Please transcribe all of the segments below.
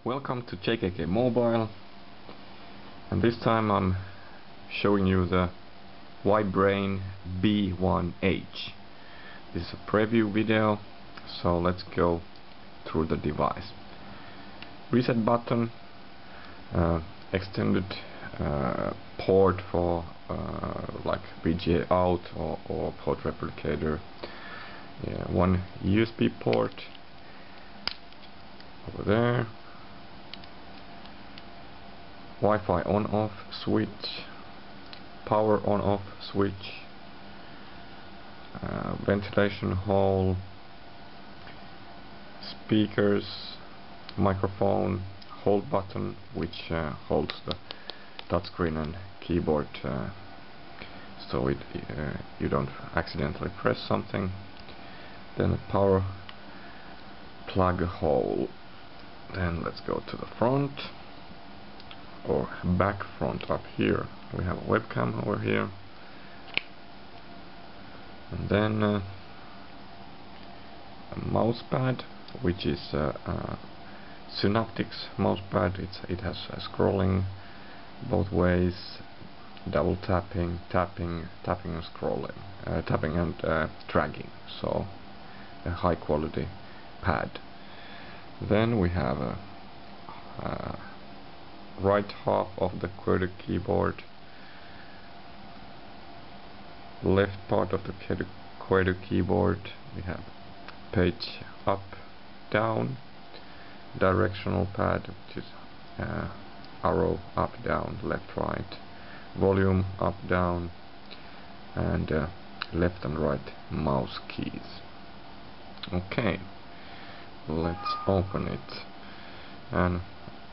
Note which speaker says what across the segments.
Speaker 1: Welcome to JKK Mobile, and this time I'm showing you the Wibrain B1H. This is a preview video, so let's go through the device. Reset button, extended port for like VGA out or port replicator, one USB port over there, Wi-Fi on-off switch, power on-off switch, ventilation hole, speakers, microphone, hold button which holds the touchscreen and keyboard so you don't accidentally press something. Then a power plug hole. Then let's go to the front or back front up here. We have a webcam over here, and then a mouse pad, which is Synaptics mouse pad. It has scrolling both ways, double tapping, tapping and scrolling, tapping and dragging, so a high quality pad. Then we have a right half of the QWERTY keyboard, left part of the QWERTY keyboard. We have page up, down, directional pad, which is arrow up, down, left, right, volume up, down, and left and right mouse keys. Okay, let's open it, and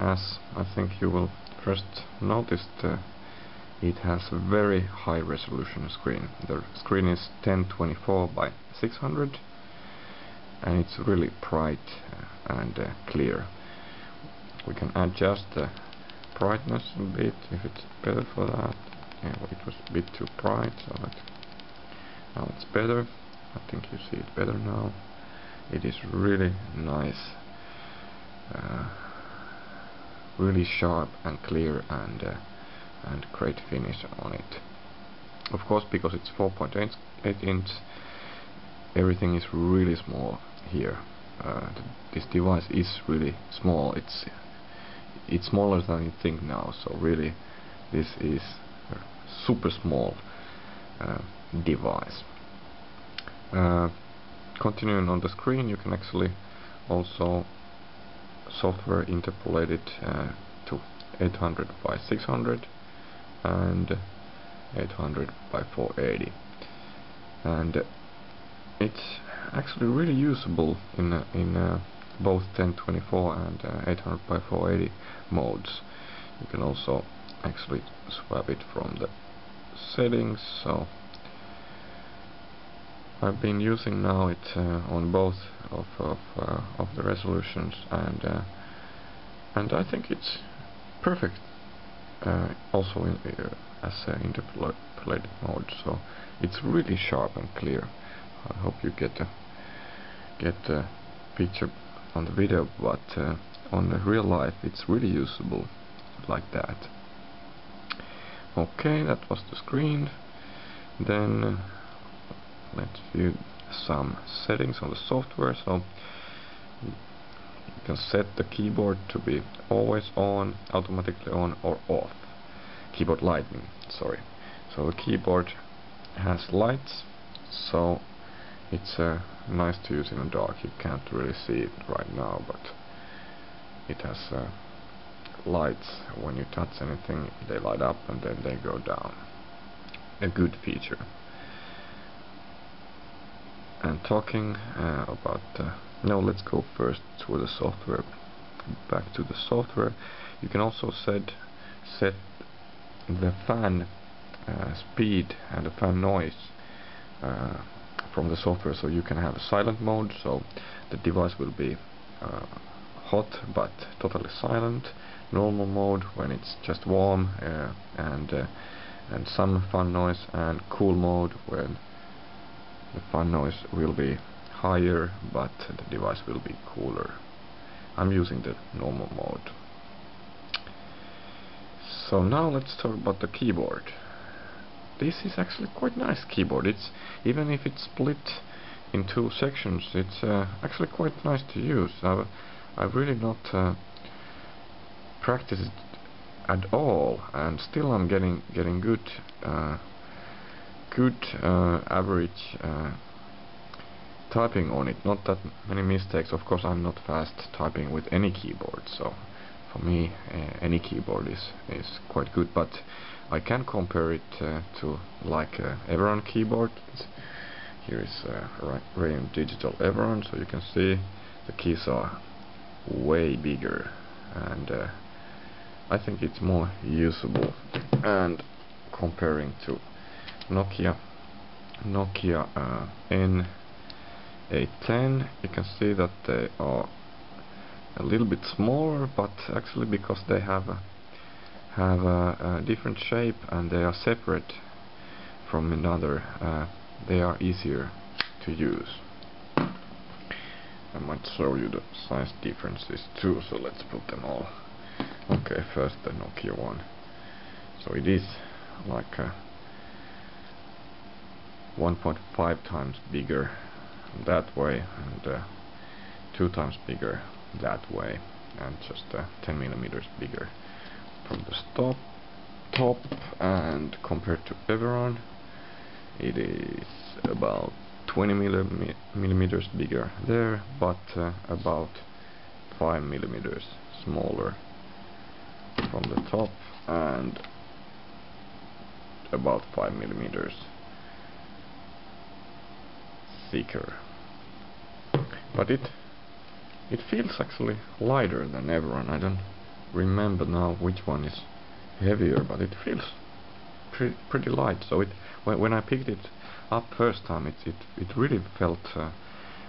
Speaker 1: as I think you will first notice, it has a very high resolution screen. The screen is 1024 by 600 and it's really bright and clear. We can adjust the brightness a bit if it's better for that. Yeah, well, it was a bit too bright, so now it's better. I think you see it better now. It is really nice, really sharp and clear, and great finish on it. Of course, because it's 4.8 inch, everything is really small here. This device is really small. It's smaller than you think now. So really, this is a super small device. Continuing on the screen, you can actually also software interpolate it to 800 by 600 and 800 by 480, and it's actually really usable in both 1024 and 800 by 480 modes. You can also actually swap it from the settings, so I've been using now it on both of the resolutions, and I think it's perfect also as interpolated mode. So it's really sharp and clear. I hope you get the picture on the video, but on the real life it's really usable like that. Okay, that was the screen. Then let's view some settings on the software. So you can set the keyboard to be always on, automatically on, or off. Keyboard lighting, sorry. So the keyboard has lights, so it's nice to use in the dark. You can't really see it right now, but it has lights. When you touch anything, they light up and then they go down. A good feature. And talking about now, let's go first to the software. Back to the software. You can also set the fan speed and the fan noise from the software, so you can have a silent mode, so the device will be hot but totally silent. Normal mode when it's just warm, and some fan noise, and cool mode when the fan noise will be higher but the device will be cooler. I'm using the normal mode. So now let's talk about the keyboard. This is actually quite nice keyboard. It's, even if it's split in two sections, it's actually quite nice to use. I've really not practiced it at all, and still I'm getting good average typing on it. Not that many mistakes. Of course, I'm not fast typing with any keyboard, so for me any keyboard is quite good, but I can compare it to like Everon keyboard. Here is Wibrain Digital Everon, so you can see the keys are way bigger, and I think it's more usable. And comparing to Nokia N810, you can see that they are a little bit smaller, but actually because they have a different shape and they are separate from another, they are easier to use. I might show you the size differences too, so let's put them all. Okay, first the Nokia one. So it is like 1.5 times bigger that way, and 2 times bigger that way, and just 10 millimeters bigger from the top. And compared to Everon, it is about 20 millimeters bigger there, but about 5 millimeters smaller from the top, and about 5 millimeters thicker. But it feels actually lighter than Everon. I don't remember now which one is heavier, but it feels pretty light. So when I picked it up first time, it really felt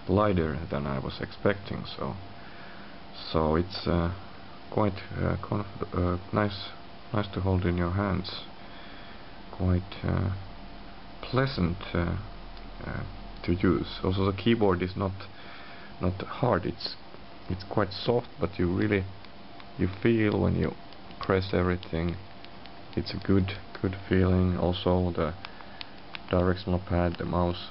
Speaker 1: lighter than I was expecting. So it's quite nice to hold in your hands. Quite pleasant to use. Also, the keyboard is not hard. It's quite soft, but you feel when you press everything. It's a good feeling. Also, the directional pad, the mouse,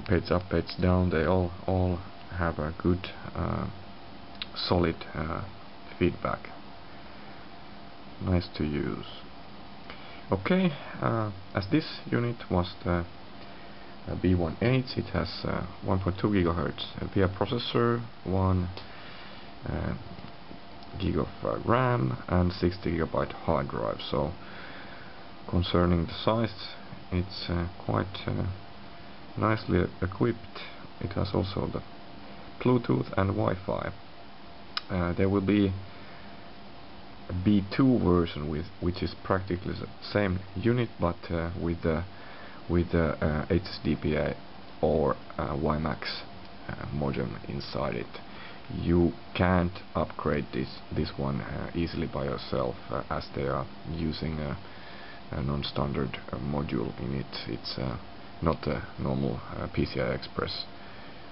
Speaker 1: page up, page down, they all have a good solid feedback. Nice to use. Okay, as this unit was the B1H, it has 1.2 GHz via processor, 1 gig of RAM, and 60 GB hard drive. So concerning the size, it's quite nicely equipped. It has also the Bluetooth and Wi-Fi. There will be a B2 version which is practically the same unit, but with the HDPA or WiMAX modem inside it. You can't upgrade this one easily by yourself, as they are using a non-standard module in it. It's not a normal PCI Express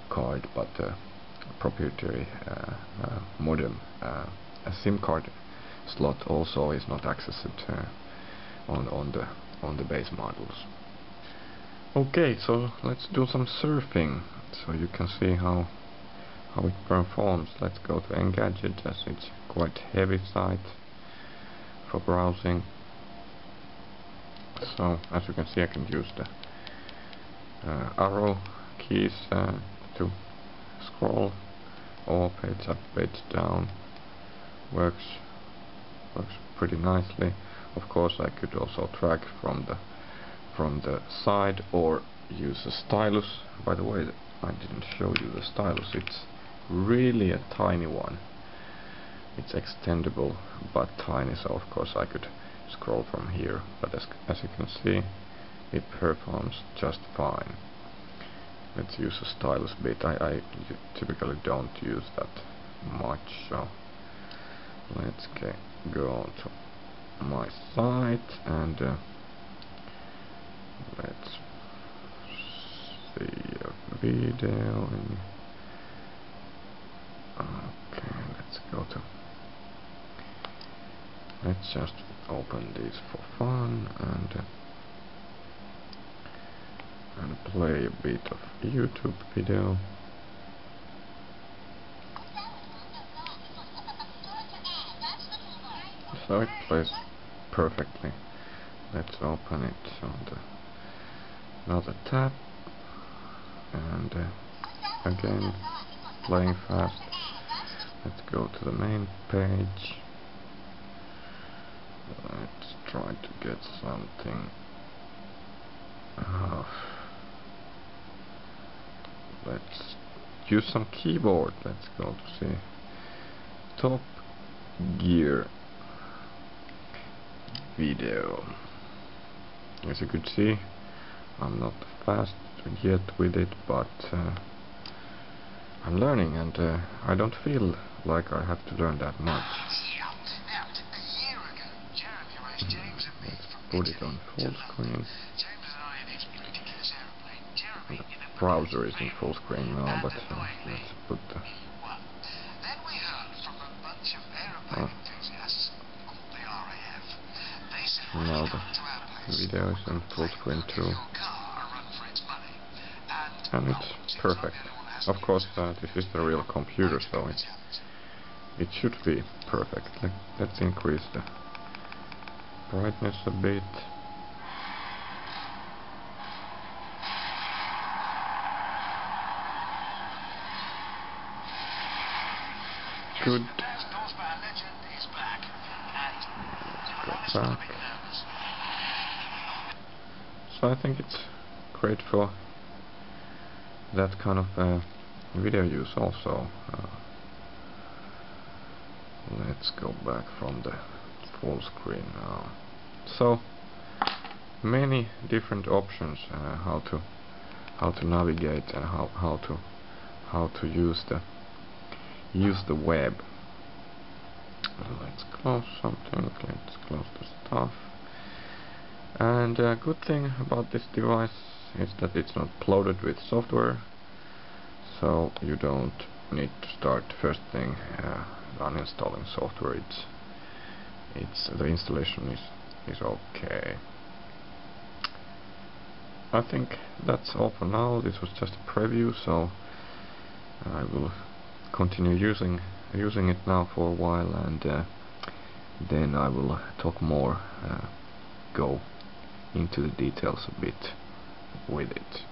Speaker 1: card, but a proprietary modem. A SIM card slot also is not accessed on the base models. Okay, so let's do some surfing so you can see how it performs. Let's go to Engadget, as it's quite heavy site for browsing. So as you can see, I can use the arrow keys to scroll, or page up, page down. Works pretty nicely. Of course, I could also drag from the side or use a stylus. By the way, I didn't show you the stylus. It's really a tiny one. It's extendable but tiny, so of course I could scroll from here, but as you can see, it performs just fine. Let's use a stylus bit. I typically don't use that much, so let's go to my site and let's see a video. let's just open this for fun and play a bit of YouTube video. So it plays perfectly. Let's open it on another tab, and again playing fast. Let's go to the main page. Let's try to get something. Let's use some keyboard. Let's go to see Top Gear video. As you could see, I'm not fast yet with it, but I'm learning, and I don't feel like I have to learn that much. Let's put it on full screen. The browser is in full screen now, but let's put the now the video is in full screen too, and it's perfect. Of course, this is the real computer, so it should be perfect. Let's increase the brightness a bit. Good. Let's go back. So I think it's great for that kind of video use also. Let's go back from the full screen now. So many different options how to navigate and how to use the web. Let's close something. Let's close the stuff. And a good thing about this device is that it's not loaded with software, so you don't need to start first thing uninstalling software. The installation is okay. I think that's all for now. This was just a preview, so I will continue using it now for a while, and then I will talk more, go into the details a bit with it.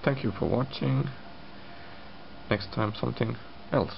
Speaker 1: Thank you for watching. Next time something else.